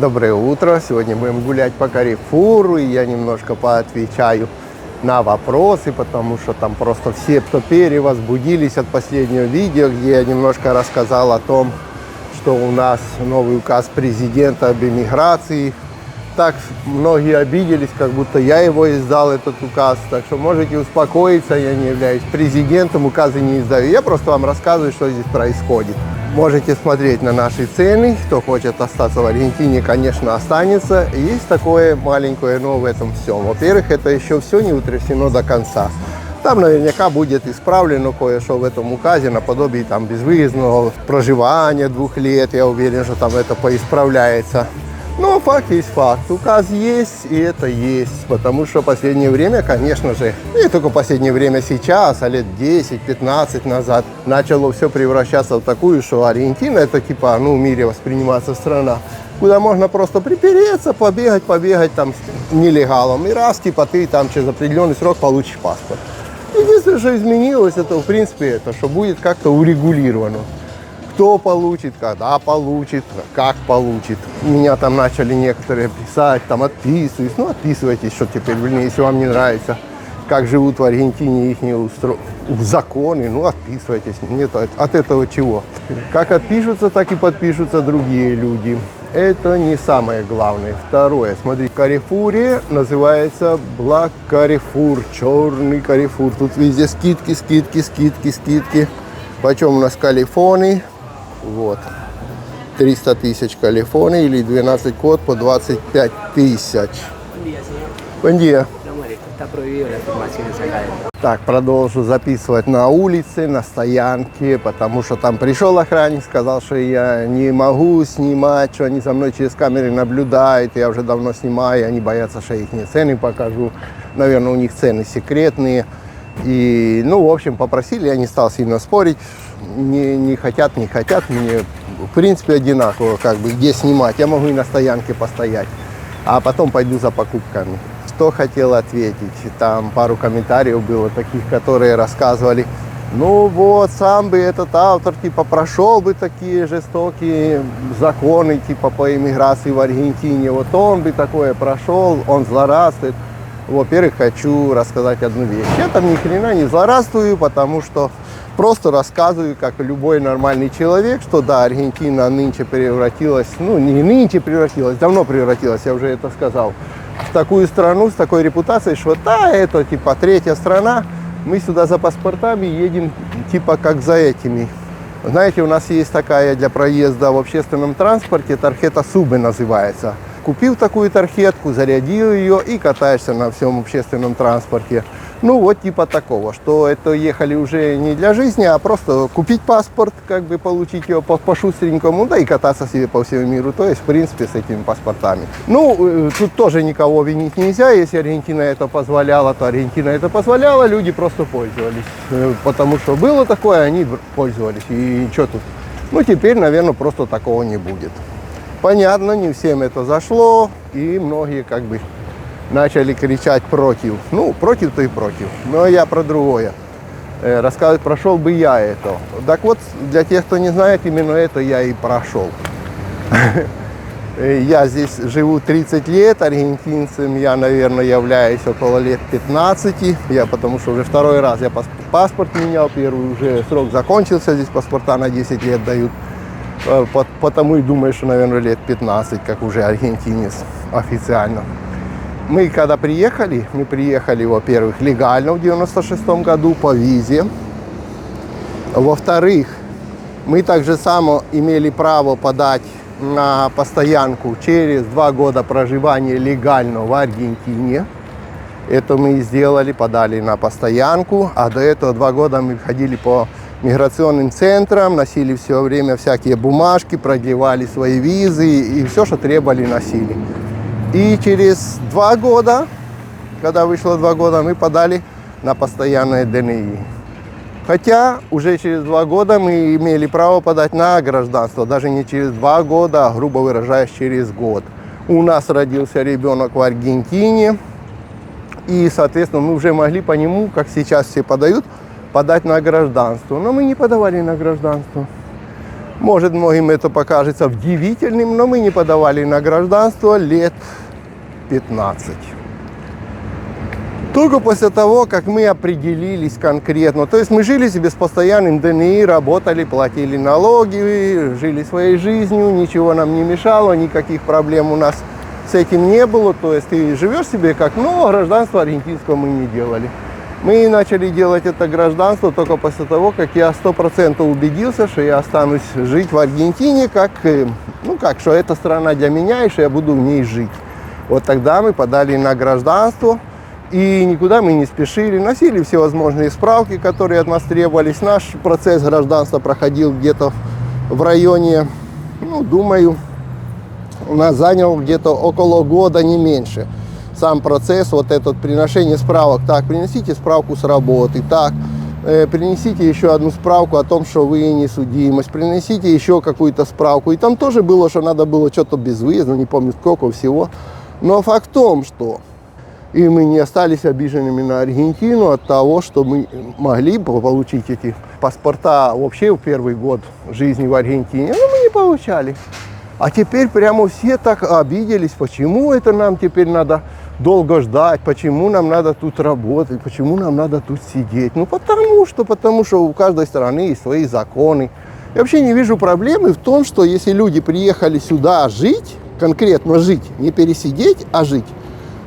Доброе утро. Сегодня будем гулять по Каррефуру, и я немножко поотвечаю на вопросы, потому что там просто все, кто перевозбудились от последнего видео, где я немножко рассказал о том, что у нас новый указ президента об иммиграции. Так многие обиделись, как будто я его издал, этот указ. Так что можете успокоиться, я не являюсь президентом, указы не издаю. Я просто вам рассказываю, что здесь происходит. Можете смотреть на наши цены. Кто хочет остаться в Аргентине, конечно, останется. Есть такое маленькое но в этом всем. Во-первых, это еще все не утрясено до конца. Там наверняка будет исправлено кое-что в этом указе, наподобие там безвыездного проживания 2 лет. Я уверен, что там это поисправляется. Но факт есть факт. Указ есть, и это есть. Потому что в последнее время, конечно же, не только в последнее время сейчас, а лет 10-15 назад, начало все превращаться в такую, что Аргентина это типа, в мире восприниматься страна, куда можно просто припереться, побегать там с нелегалом. И раз, типа, ты там через определенный срок получишь паспорт. Единственное, что изменилось, это, в принципе, это, что будет как-то урегулировано. Кто получит, когда получит, как получит. Меня там начали некоторые писать, там отписываюсь. Отписывайтесь, что теперь, если вам не нравится, как живут в Аргентине их законы, отписывайтесь. Нет, от этого чего? Как отпишутся, так и подпишутся другие люди. Это не самое главное. Второе, смотри, в Каррефуре называется Black Carrefour, черный Каррефур. Тут везде скидки. Почем у нас калифоны? Вот, 300 тысяч калифоны или 12 код по 25 тысяч. Buen día. Так, продолжу записывать на улице, на стоянке, потому что там пришел охранник, сказал, что я не могу снимать, что они за мной через камеры наблюдают, я уже давно снимаю, они боятся, что я их цены покажу. Наверное, у них цены секретные. И, в общем, попросили, я не стал сильно спорить, не хотят, мне, в принципе, одинаково, где снимать, я могу и на стоянке постоять, а потом пойду за покупками. Что хотел ответить, там пару комментариев было таких, которые рассказывали, сам бы этот автор, прошел бы такие жестокие законы, по иммиграции в Аргентине, вот он бы такое прошел, он злорадствует. Во-первых, хочу рассказать одну вещь. Я там ни хрена не злорадствую, потому что просто рассказываю, как любой нормальный человек, что да, Аргентина нынче превратилась, не нынче превратилась, давно превратилась, я уже это сказал, в такую страну с такой репутацией, что да, это третья страна, мы сюда за паспортами едем как за этими. Знаете, у нас есть такая для проезда в общественном транспорте, тархета Субы называется. Купил такую тархетку, зарядил ее и катаешься на всем общественном транспорте. Такого, что это ехали уже не для жизни, а просто купить паспорт, получить его по-шустренькому, да и кататься себе по всему миру. То есть, в принципе, с этими паспортами. Тут тоже никого винить нельзя. Если Аргентина это позволяла, то Аргентина это позволяла, люди просто пользовались. Потому что было такое, они пользовались. И что тут? Теперь, наверное, просто такого не будет. Понятно, не всем это зашло, и многие начали кричать против. Против-то и против. Но я про другое. Рассказывать, прошел бы я это. Так вот, для тех, кто не знает, именно это я и прошел. Я здесь живу 30 лет, аргентинцем я, наверное, являюсь около лет 15. Потому что уже второй раз я паспорт менял, первый уже срок закончился, здесь паспорта на 10 лет дают. Потому и думаю, что, наверное, лет 15, как уже аргентинец официально. Мы когда приехали, во-первых, легально в 96-м году по визе. Во-вторых, мы также само имели право подать на постоянку через 2 года проживания легально в Аргентине. Это мы и сделали, подали на постоянку, а до этого 2 года мы ходили по миграционным центрам, носили все время всякие бумажки, продлевали свои визы и все, что требовали, носили. И через 2 года, когда вышло 2 года, мы подали на постоянное ДНИ. Хотя уже через 2 года мы имели право подать на гражданство, даже не через 2 года, а, грубо выражаясь, через год. У нас родился ребенок в Аргентине, и, соответственно, мы уже могли по нему, как сейчас все подают, подать на гражданство. Но мы не подавали на гражданство. Может, многим это покажется удивительным, но мы не подавали на гражданство лет 15. Только после того, как мы определились конкретно. То есть мы жили себе с постоянным ДНИ, работали, платили налоги, жили своей жизнью, ничего нам не мешало, никаких проблем у нас с этим не было. То есть ты живешь себе как, но гражданство аргентинского мы не делали. Мы начали делать это гражданство только после того, как я 100% убедился, что я останусь жить в Аргентине, что это страна для меня и что я буду в ней жить. Вот тогда мы подали на гражданство. И никуда мы не спешили, носили всевозможные справки, которые от нас требовались. Наш процесс гражданства проходил где-то в районе, думаю, у нас занял где-то около года, не меньше. Сам процесс, вот этот приношение справок. Так, принесите справку с работы, так, принесите еще одну справку о том, что вы не судимость, принесите еще какую-то справку. И там тоже было, что надо было что-то безвыездно, не помню сколько всего. Но факт в том, что и мы не остались обиженными на Аргентину от того, что мы могли получить эти паспорта вообще в первый год жизни в Аргентине, но мы не получали. А теперь прямо все так обиделись, почему это нам теперь надо долго ждать, почему нам надо тут работать, почему нам надо тут сидеть. Потому что у каждой страны есть свои законы. Я вообще не вижу проблемы в том, что если люди приехали сюда жить, конкретно жить, не пересидеть, а жить,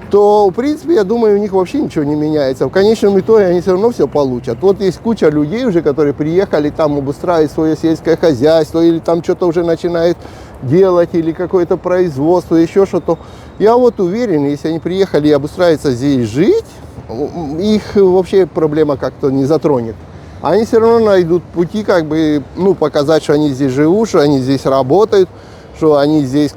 то, в принципе, я думаю, у них вообще ничего не меняется. В конечном итоге они все равно все получат. Вот есть куча людей уже, которые приехали там обустраивать свое сельское хозяйство, или там что-то уже начинают делать, или какое-то производство, еще что-то. Я вот уверен, если они приехали и обустраиваются здесь жить, их вообще проблема как-то не затронет. Они все равно найдут пути, показать, что они здесь живут, что они здесь работают, что они здесь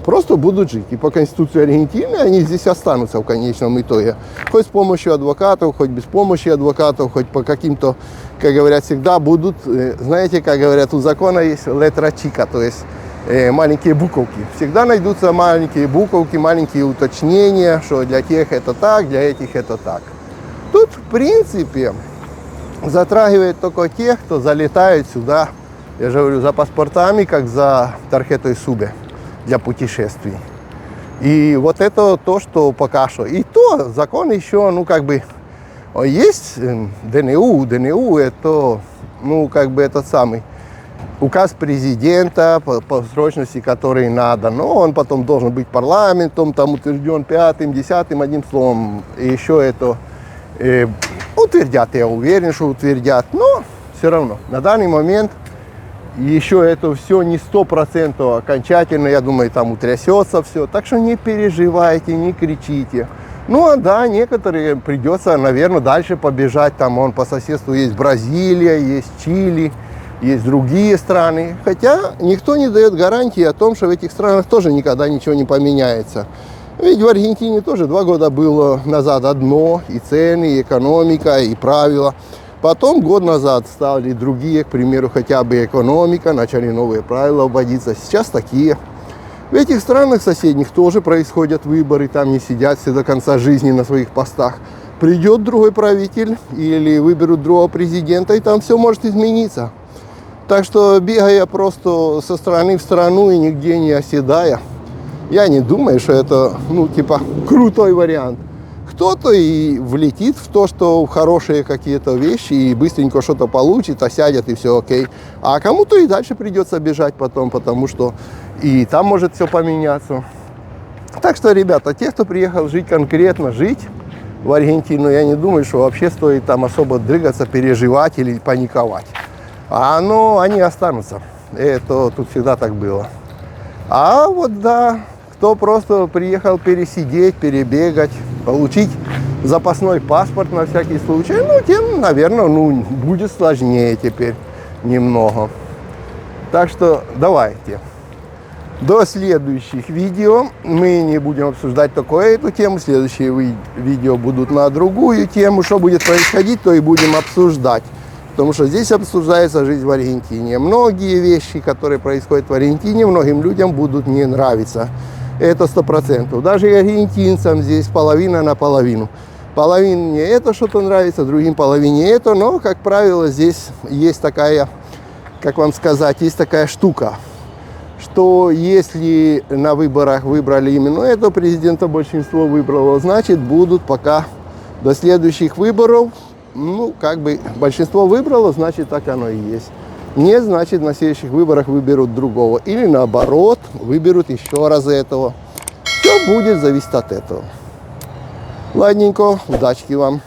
просто будут жить. И по Конституции Аргентины они здесь останутся в конечном итоге. Хоть с помощью адвокатов, хоть без помощи адвокатов, хоть по каким-то, как говорят, всегда будут, знаете, как говорят, у закона есть летра чика, то есть маленькие буковки. Всегда найдутся маленькие буковки, маленькие уточнения, что для тех это так, для этих это так. Тут, в принципе, затрагивает только тех, кто залетает сюда, я же говорю, за паспортами, как за тархетой субе для путешествий. И вот это то, что пока что. И то закон еще, есть ДНУ. ДНУ это, этот самый указ президента по срочности, который надо. Но он потом должен быть парламентом, там утвержден 5-м, 10-м, одним словом. И еще это утвердят, я уверен, что утвердят. Но все равно, на данный момент еще это все не 100% окончательно, я думаю, там утрясется все. Так что не переживайте, не кричите. Некоторые придется, наверное, дальше побежать. Там по соседству есть Бразилия, есть Чили, есть другие страны. Хотя никто не дает гарантии о том, что в этих странах тоже никогда ничего не поменяется. Ведь в Аргентине тоже 2 года было назад одно, и цены, и экономика, и правила. Потом год назад стали другие, к примеру, хотя бы экономика, начали новые правила вводиться. Сейчас такие. В этих странах соседних тоже происходят выборы, там не сидят все до конца жизни на своих постах. Придет другой правитель или выберут другого президента, и там все может измениться. Так что, бегая просто со страны в страну и нигде не оседая, я не думаю, что это, крутой вариант. Кто-то и влетит в то, что хорошие какие-то вещи, и быстренько что-то получит, осядет, и все окей. А кому-то и дальше придется бежать потом, потому что и там может все поменяться. Так что, ребята, те, кто приехал конкретно жить в Аргентину, я не думаю, что вообще стоит там особо дрыгаться, переживать или паниковать. Они останутся. Это тут всегда так было. Кто просто приехал пересидеть, перебегать, получить запасной паспорт на всякий случай, тем, наверное, будет сложнее теперь немного. Так что давайте. До следующих видео мы не будем обсуждать только эту тему. Следующие видео будут на другую тему. Что будет происходить, то и будем обсуждать. Потому что здесь обсуждается жизнь в Аргентине. Многие вещи, которые происходят в Аргентине, многим людям будут не нравиться. Это 100%. Даже и аргентинцам здесь половина на половину. Половине это что-то нравится, другим половине это. Но, как правило, здесь есть такая как вам сказать, есть такая штука, что если на выборах выбрали именно этого президента, большинство выбрало, значит будут пока до следующих выборов, ну, как бы большинство выбрало, значит так оно и есть. Нет, значит на следующих выборах выберут другого. Или наоборот, выберут еще раз этого. Все будет зависеть от этого. Ладненько, удачки вам.